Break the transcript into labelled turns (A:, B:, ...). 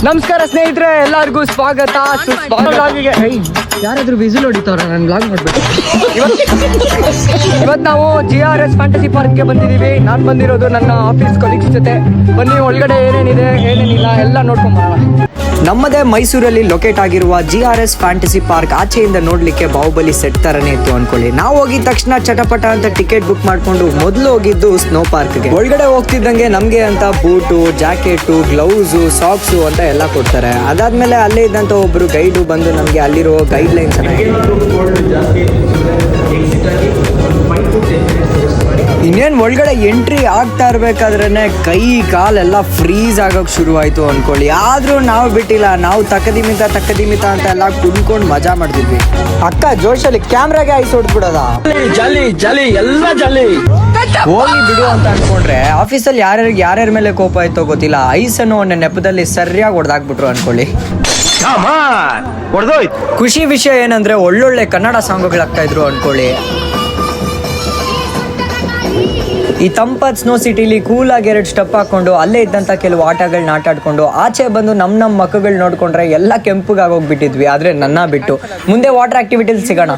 A: ನಮಸ್ಕಾರ ಸ್ನೇಹಿತರೆ, ಎಲ್ಲರಿಗೂ ಸ್ವಾಗತ ಯಾರಾದ್ರೂ ವಿಸಿಲ್ ಹೊಡಿತಾರ ನಾನು ಬ್ಲಾಗ್ ಮಾಡ್ಬಿಟ್ಟು. ಇವತ್ತು ನಾವು GRS ಫ್ಯಾಂಟಸಿ ಪಾರ್ಕ್ಗೆ ಬಂದಿದ್ದೀವಿ. ನಾನು ಬಂದಿರೋದು ನನ್ನ ಆಫೀಸ್ ಕೊಲೀಗ್ಸ್ ಜೊತೆ. ಬನ್ನಿ, ಒಳಗಡೆ ಏನೇನಿದೆ ಏನೇನಿಲ್ಲ ಎಲ್ಲ ನೋಡ್ಕೊಂಡ್ ಬರೋಣ.
B: ನಮ್ಮದೇ ಮೈಸೂರಲ್ಲಿ ಲೊಕೇಟ್ ಆಗಿರುವ GRS ಫ್ಯಾಂಟಸಿ ಪಾರ್ಕ್ ಆಚೆಯಿಂದ ನೋಡ್ಲಿಕ್ಕೆ ಬಾಹುಬಲಿ ಸೆಟ್ ತರನೇ ಇತ್ತು ಅನ್ಕೊಳ್ಳಿ. ನಾವು ಹೋಗಿದ ತಕ್ಷಣ ಚಟಪಟ ಅಂತ ಟಿಕೆಟ್ ಬುಕ್ ಮಾಡ್ಕೊಂಡು ಮೊದಲು ಹೋಗಿದ್ದು ಸ್ನೋ ಪಾರ್ಕ್ಗೆ. ಒಳಗಡೆ ಹೋಗ್ತಿದ್ದಂಗೆ ನಮ್ಗೆ ಅಂತ ಬೂಟು, ಜಾಕೆಟು, ಗ್ಲೌಸು, ಸಾಕ್ಸು ಅಂತ ಎಲ್ಲ ಕೊಡ್ತಾರೆ. ಅದಾದ್ಮೇಲೆ ಅಲ್ಲೇ ಇದ್ದಂತ ಒಬ್ರು ಗೈಡು ಬಂದು ನಮ್ಗೆ ಅಲ್ಲಿರೋ ಗೈಡ್ ಲೈನ್ಸ್ ಇನ್ನೇನು ಒಳಗಡೆ ಎಂಟ್ರಿ ಆಗ್ತಾ ಇರ್ಬೇಕಾದ್ರೇನೆ ಕೈ ಕಾಲೆಲ್ಲ ಫ್ರೀಸ್ ಆಗೋಕೆ ಶುರುವಾಯಿತು ಅನ್ಕೊಳ್ಳಿ. ಆದ್ರೂ ನಾವು ಬಿಟ್ಟಿಲ್ಲ. ನಾವು ತಕ್ಕದಿಮಿತ ಅಂತ ಎಲ್ಲ ಕುಣ್ಕೊಂಡು ಮಜಾ ಮಾಡ್ತಿದ್ವಿ. ಅಕ್ಕ ಜೋಶಲ್ಲಿ ಕ್ಯಾಮ್ರಾಗೆ ಐಸ್ ಹೊಡ್ಬಿಡೋದ ಹೋಗಿ ಬಿಡು ಅಂತ ಅನ್ಕೊಂಡ್ರೆ ಆಫೀಸಲ್ಲಿ ಯಾರ್ಯಾರ ಮೇಲೆ ಕೋಪ ಆಯ್ತೋ ಗೊತ್ತಿಲ್ಲ, ಐಸ್ ಅನ್ನೋ ಒಂದು ನೆಪದಲ್ಲಿ ಸರಿಯಾಗಿ ಹೊಡೆದಾಕ್ಬಿಟ್ರು ಅನ್ಕೊಳ್ಳಿ. ಖುಷಿ ವಿಷಯ ಏನಂದ್ರೆ ಒಳ್ಳೊಳ್ಳೆ ಕನ್ನಡ ಸಾಂಗ್ಗಳಾಗ್ತಾ ಇದ್ರು ಅನ್ಕೊಳ್ಳಿ. ಈ ತಂಪಾದ ಸ್ನೋ ಸಿಟಿಲಿ ಕೂಲಾಗಿ 2 ಸ್ಟೆಪ್ ಹಾಕೊಂಡು ಅಲ್ಲೇ ಇದ್ದಂಥ ಕೆಲವು ಆಟಗಳನ್ನ ಆಟಾಡ್ಕೊಂಡು ಆಚೆ ಬಂದು ನಮ್ಮ ಮಕ್ಕಳು ನೋಡ್ಕೊಂಡ್ರೆ ಎಲ್ಲ ಕೆಂಪುಗಾಗೋಗ್ಬಿಟ್ಟಿದ್ವಿ. ಆದರೆ ನನ್ನ ಬಿಟ್ಟು ಮುಂದೆ ವಾಟರ್ ಆಕ್ಟಿವಿಟೀಲಿ ಸಿಗೋಣ.